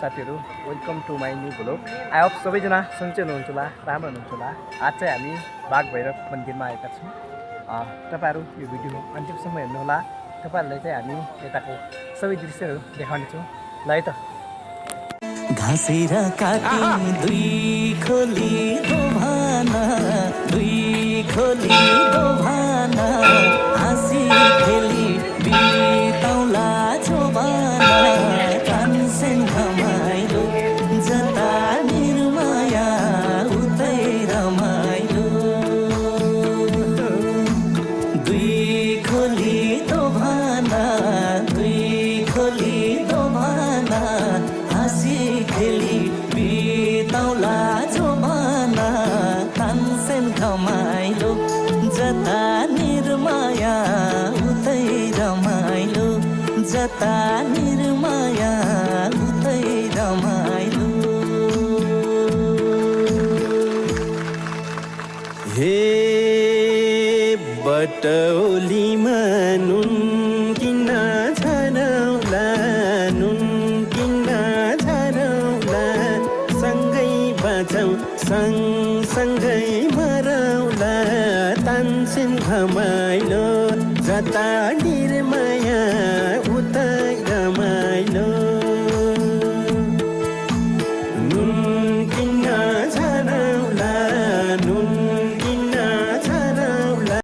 साथीहरू welcome to my new blog. I hope सबैजना सन्चै हुनुहुन्छ होला, राम्रो हुनुहुन्छ होला। आज चाहिँ हामी बाघ भैरव मन्दिरमा आएका छौँ। तपाईँहरू यो भिडियो अन्तिमसम्म हेर्नुहोला। तपाईँहरूलाई चाहिँ हामी यताको सबै दृश्यहरू देखाउनेछौँ। ल है त। घाँसेर काटे दुई खोली दोभाना, दुई खोली दोभाना, हाँसी खेली बिताउला जोबाना, तानसेन घमाइलो जता निर्माया उतै रमाइलो। दुई खोली दोभाना, दुई खोली दोभाना, हाँसी खेली बिताउला जोबाना, तानसेन घमाइलो जता निर्माया उतै रमाइलो, जता निर्माया उतै रमाइलो। हे बटौलीमा नुन किन्न झरौला, नुन किन्न झरौला, सँगै बाँचौँ सँगसँगै मरौला, तानसेन घमाइलो जता निर्माया